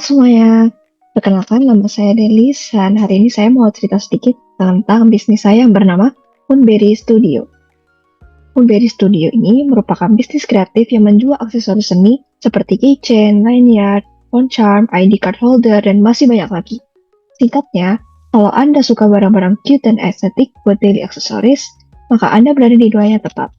Semuanya, perkenalkan nama saya Delis dan hari ini saya mau cerita sedikit tentang bisnis saya yang bernama Moonberry Studio. Moonberry Studio ini merupakan bisnis kreatif yang menjual aksesoris seni seperti keychain, lanyard, phone charm, ID card holder, dan masih banyak lagi. Singkatnya, kalau Anda suka barang-barang cute dan estetik buat daily aksesoris, maka Anda berada di doa yang tepat.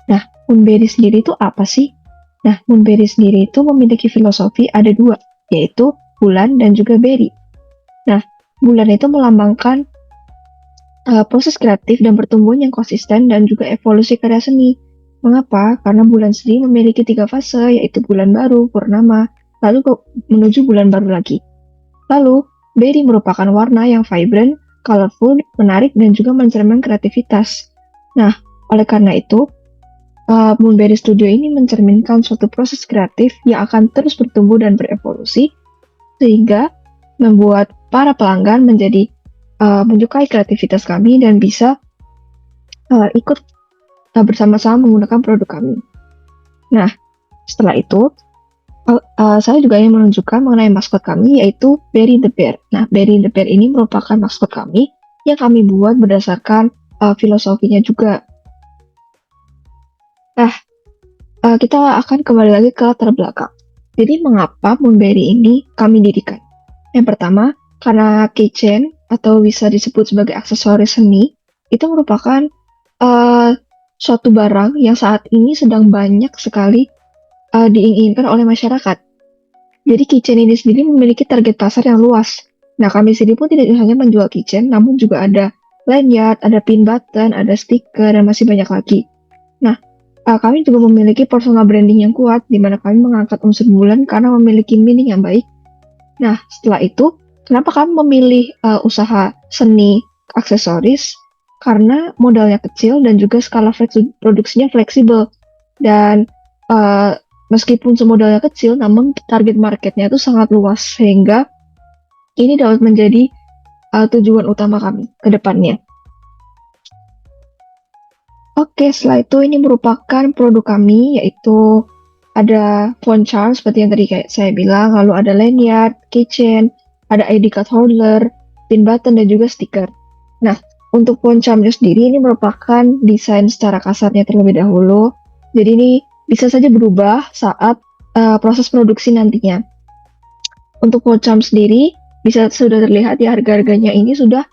Nah, Moonberry sendiri itu apa sih? Nah, Moonberry sendiri itu memiliki filosofi ada dua, yaitu bulan dan juga berry. Nah, bulan itu melambangkan proses kreatif dan pertumbuhan yang konsisten dan juga evolusi karya seni. Mengapa? Karena bulan sendiri memiliki 3 fase, yaitu bulan baru, purnama, lalu menuju bulan baru lagi. Lalu, berry merupakan warna yang vibrant, colorful, menarik, dan juga mencerminkan kreativitas. Nah, oleh karena itu, Moonberry Studio ini mencerminkan suatu proses kreatif yang akan terus bertumbuh dan berevolusi, sehingga membuat para pelanggan menjadi menyukai kreativitas kami dan bisa ikut bersama-sama menggunakan produk kami. Nah, setelah itu, saya juga ingin menunjukkan mengenai maskot kami, yaitu Berry the Bear. Nah, Berry the Bear ini merupakan maskot kami yang kami buat berdasarkan filosofinya juga. Nah, kita akan kembali lagi ke latar belakang. Jadi, mengapa Moonberry ini kami dirikan? Yang pertama, karena keychain atau bisa disebut sebagai aksesoris seni, itu merupakan suatu barang yang saat ini sedang banyak sekali diinginkan oleh masyarakat. Jadi, keychain ini sendiri memiliki target pasar yang luas. Nah, kami sendiri pun tidak hanya menjual keychain, namun juga ada lanyard, ada pin button, ada stiker, dan masih banyak lagi. Nah, kami juga memiliki personal branding yang kuat, di mana kami mengangkat unsur bulan karena memiliki meaning yang baik. Nah, setelah itu, kenapa kami memilih usaha seni aksesoris? Karena modalnya kecil dan juga skala produksinya fleksibel. Dan meskipun semodalnya kecil, namun target marketnya itu sangat luas, sehingga ini dapat menjadi tujuan utama kami ke depannya. Oke, setelah itu ini merupakan produk kami, yaitu ada phone charm seperti yang tadi saya bilang, lalu ada lanyard, keychain, ada ID card holder, pin button, dan juga stiker. Nah, untuk phone charmnya sendiri ini merupakan desain secara kasarnya terlebih dahulu, jadi ini bisa saja berubah saat proses produksi nantinya. Untuk phone charm sendiri, bisa sudah terlihat di harga-harganya ini sudah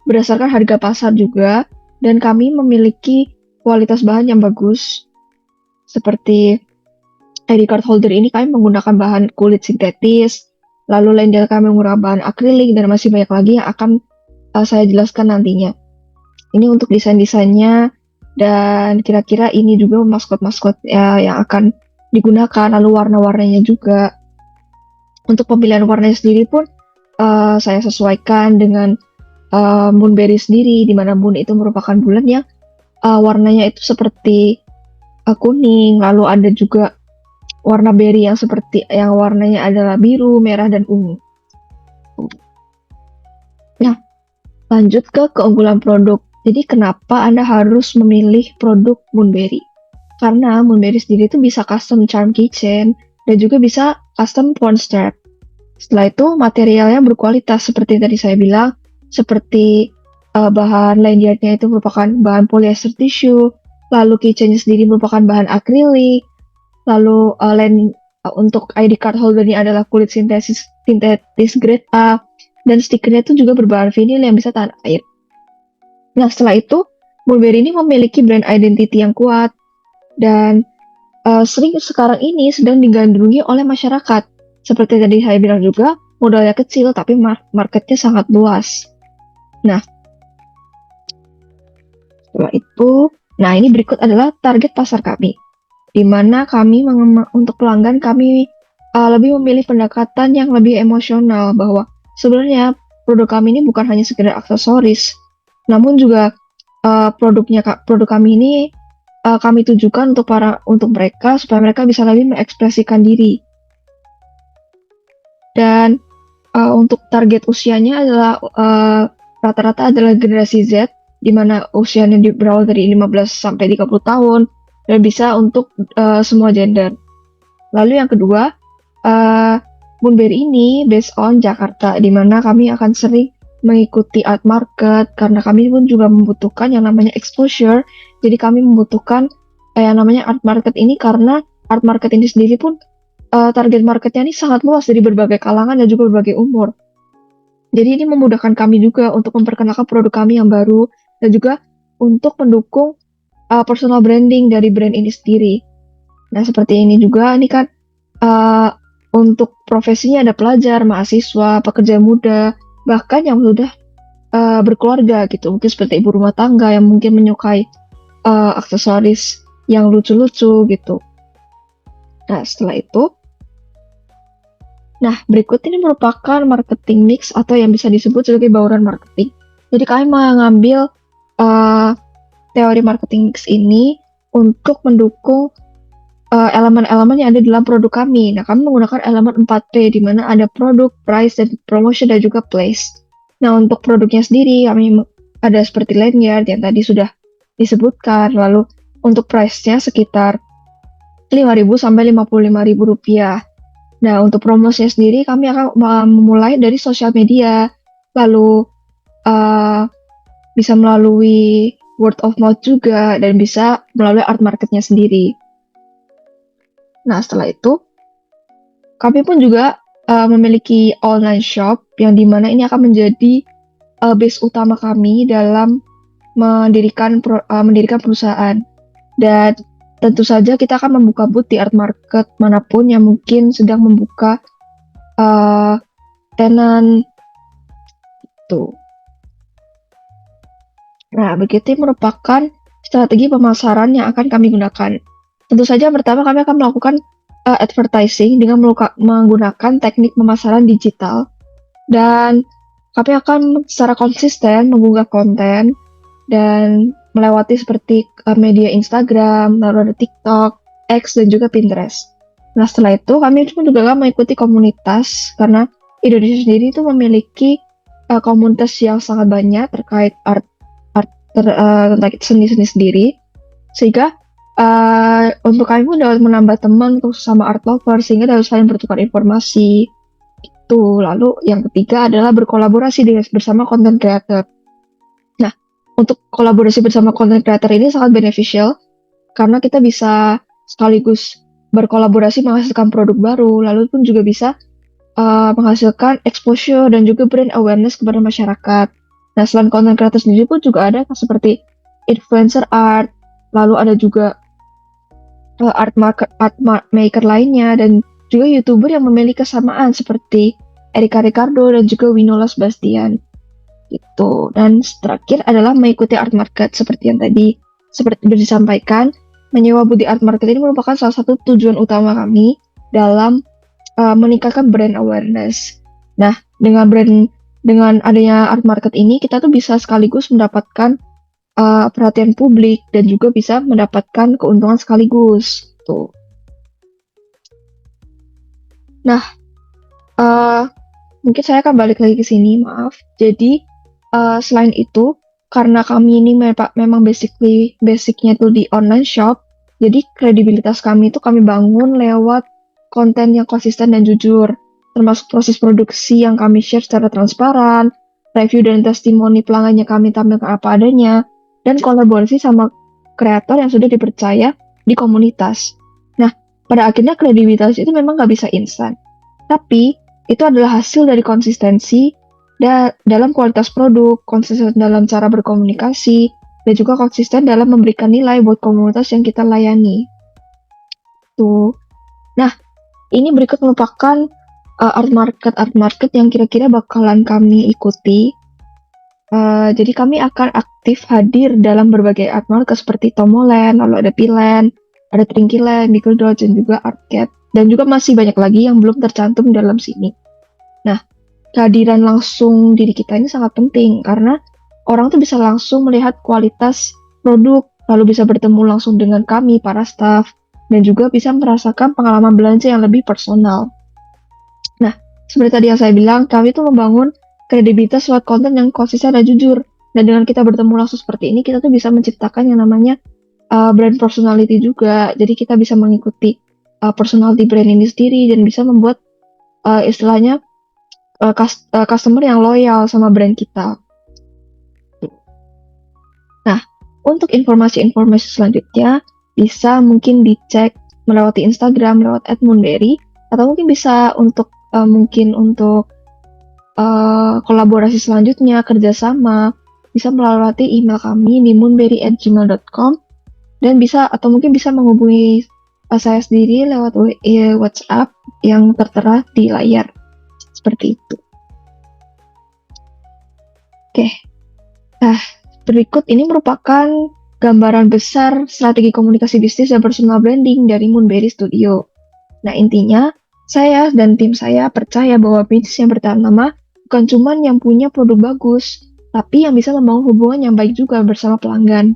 berdasarkan harga pasar juga, dan kami memiliki kualitas bahan yang bagus. Seperti ID card holder ini kami menggunakan bahan kulit sintetis, lalu lanyard kami menggunakan bahan akrilik, dan masih banyak lagi yang akan saya jelaskan nantinya. Ini untuk desain-desainnya, dan kira-kira ini juga maskot-maskot yang akan digunakan, lalu warna-warnanya juga. Untuk pemilihan warnanya sendiri pun saya sesuaikan dengan Moonberry sendiri, di mana moon itu merupakan bulan yang warnanya itu seperti kuning, lalu ada juga warna berry yang seperti yang warnanya adalah biru, merah, dan ungu. Nah, lanjut ke keunggulan produk. Jadi kenapa Anda harus memilih produk Moonberry? Karena Moonberry sendiri itu bisa custom charm keychain dan juga bisa custom phone strap. Setelah itu materialnya berkualitas seperti tadi saya bilang, seperti bahan lanyardnya itu merupakan bahan polyester tissue, lalu keychainnya sendiri merupakan bahan akrilik, lalu untuk ID card holdernya adalah kulit sintetis grade A, dan stikernya itu juga berbahan vinil yang bisa tahan air. Nah, setelah itu, Moonberry ini memiliki brand identity yang kuat, dan sering sekarang ini sedang digandrungi oleh masyarakat. Seperti tadi saya bilang juga, modalnya kecil tapi marketnya sangat luas. Nah, setelah itu, ini berikut adalah target pasar kami, di mana kami untuk pelanggan kami lebih memilih pendekatan yang lebih emosional, bahwa sebenarnya produk kami ini bukan hanya sekedar aksesoris, namun juga produk kami ini kami tujukan untuk mereka supaya mereka bisa lebih mengekspresikan diri. Dan untuk target usianya adalah rata-rata adalah generasi Z, di mana usianya berawal dari 15 sampai 30 tahun, dan bisa untuk semua gender. Lalu yang kedua, Moonberry ini based on Jakarta, di mana kami akan sering mengikuti art market karena kami pun juga membutuhkan yang namanya exposure. Jadi kami membutuhkan yang namanya art market ini karena art market ini sendiri pun target marketnya ini sangat luas dari berbagai kalangan dan juga berbagai umur. Jadi ini memudahkan kami juga untuk memperkenalkan produk kami yang baru dan juga untuk mendukung personal branding dari brand ini sendiri. Nah seperti ini juga, ini kan untuk profesinya ada pelajar, mahasiswa, pekerja muda, bahkan yang sudah berkeluarga gitu, mungkin seperti ibu rumah tangga yang mungkin menyukai aksesoris yang lucu-lucu gitu. Nah setelah itu, berikut ini merupakan marketing mix atau yang bisa disebut sebagai bauran marketing. Jadi kami mengambil teori marketing mix ini untuk mendukung elemen-elemen yang ada dalam produk kami. Nah, kami menggunakan elemen 4P, di mana ada produk, price, dan promotion, dan juga place. Nah, untuk produknya sendiri, kami ada seperti lanyard yang tadi sudah disebutkan. Lalu, untuk price-nya sekitar 5.000 sampai 55.000 rupiah. Nah, untuk promosinya sendiri, kami akan memulai dari sosial media, lalu bisa melalui word of mouth juga, dan bisa melalui art marketnya sendiri. Nah, setelah itu, kami pun juga memiliki online shop, yang dimana ini akan menjadi base utama kami dalam mendirikan perusahaan. Dan tentu saja kita akan membuka booth di art market manapun yang mungkin sedang membuka tenan itu. Nah, begitu merupakan strategi pemasaran yang akan kami gunakan. Tentu saja pertama kami akan melakukan advertising dengan menggunakan teknik pemasaran digital, dan kami akan secara konsisten mengunggah konten dan melewati seperti media Instagram, lalu ada TikTok, X, dan juga Pinterest. Nah setelah itu kami juga mengikuti komunitas, karena Indonesia sendiri itu memiliki komunitas yang sangat banyak terkait tentang seni-seni sendiri, sehingga untuk kami pun dapat menambah teman untuk sesama art lover, sehingga dapat saling bertukar informasi. Itu. Lalu yang ketiga adalah berkolaborasi bersama content creator. Nah, untuk kolaborasi bersama content creator ini sangat beneficial karena kita bisa sekaligus berkolaborasi menghasilkan produk baru, lalu pun juga bisa menghasilkan exposure dan juga brand awareness kepada masyarakat. Nah, selain content creator sendiri pun juga ada seperti influencer art, lalu ada juga art maker lainnya, dan juga YouTuber yang memiliki kesamaan seperti Erika Ricardo dan juga Winola Sebastian. Gitu. Dan terakhir adalah mengikuti art market seperti yang tadi disampaikan. Menyewa booth di art market ini merupakan salah satu tujuan utama kami dalam meningkatkan brand awareness. Nah, dengan adanya art market ini kita tuh bisa sekaligus mendapatkan perhatian publik dan juga bisa mendapatkan keuntungan sekaligus. Tuh. Nah, mungkin saya akan balik lagi ke sini, maaf. Jadi, selain itu, karena kami ini memang basicnya itu di online shop, jadi kredibilitas kami itu kami bangun lewat konten yang konsisten dan jujur, termasuk proses produksi yang kami share secara transparan, review dan testimoni pelanggannya kami tampilkan apa adanya, dan kolaborasi sama kreator yang sudah dipercaya di komunitas. Nah, pada akhirnya kredibilitas itu memang nggak bisa instan, tapi itu adalah hasil dari konsistensi dalam kualitas produk, konsisten dalam cara berkomunikasi, dan juga konsisten dalam memberikan nilai buat komunitas yang kita layani. Tuh. Nah, ini berikut merupakan art market yang kira-kira bakalan kami ikuti. Jadi kami akan aktif hadir dalam berbagai art market seperti Tomoland, lalu ada Piland, ada Trinkiland, Nickel Dodge, dan juga Artcat. Dan juga masih banyak lagi yang belum tercantum dalam sini. Nah, kehadiran langsung diri kita ini sangat penting karena orang tuh bisa langsung melihat kualitas produk, lalu bisa bertemu langsung dengan kami, para staff, dan juga bisa merasakan pengalaman belanja yang lebih personal. Nah, seperti tadi yang saya bilang, kami tuh membangun kredibilitas lewat konten yang konsisten dan jujur. Dan dengan kita bertemu langsung seperti ini, kita tuh bisa menciptakan yang namanya brand personality juga. Jadi kita bisa mengikuti personality brand ini sendiri dan bisa membuat istilahnya customer yang loyal sama brand kita. Nah, untuk informasi-informasi selanjutnya bisa mungkin dicek melewati Instagram lewat @moonberry, atau mungkin bisa untuk kolaborasi selanjutnya, kerjasama, bisa melalui email kami di moonberry@gmail.com, dan bisa atau mungkin bisa menghubungi saya sendiri lewat WhatsApp yang tertera di layar. Seperti itu. Oke. Nah, berikut ini merupakan gambaran besar strategi komunikasi bisnis dan personal branding dari Moonberry Studio. Nah, intinya, saya dan tim saya percaya bahwa bisnis yang bertahan lama bukan cuma yang punya produk bagus, tapi yang bisa membangun hubungan yang baik juga bersama pelanggan,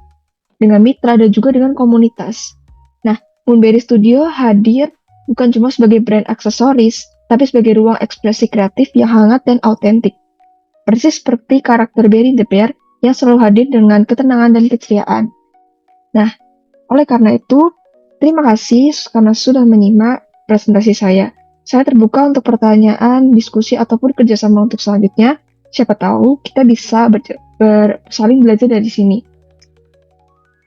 dengan mitra, dan juga dengan komunitas. Nah, Moonberry Studio hadir bukan cuma sebagai brand aksesoris, tapi sebagai ruang ekspresi kreatif yang hangat dan autentik. Persis seperti karakter Berry the Bear yang selalu hadir dengan ketenangan dan keceriaan. Nah, oleh karena itu, terima kasih karena sudah menyimak presentasi saya. Saya terbuka untuk pertanyaan, diskusi, ataupun kerjasama untuk selanjutnya. Siapa tahu kita bisa saling belajar dari sini.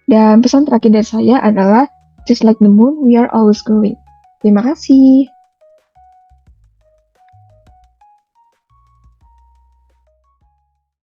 Dan pesan terakhir dari saya adalah, just like the moon, we are always growing. Terima kasih.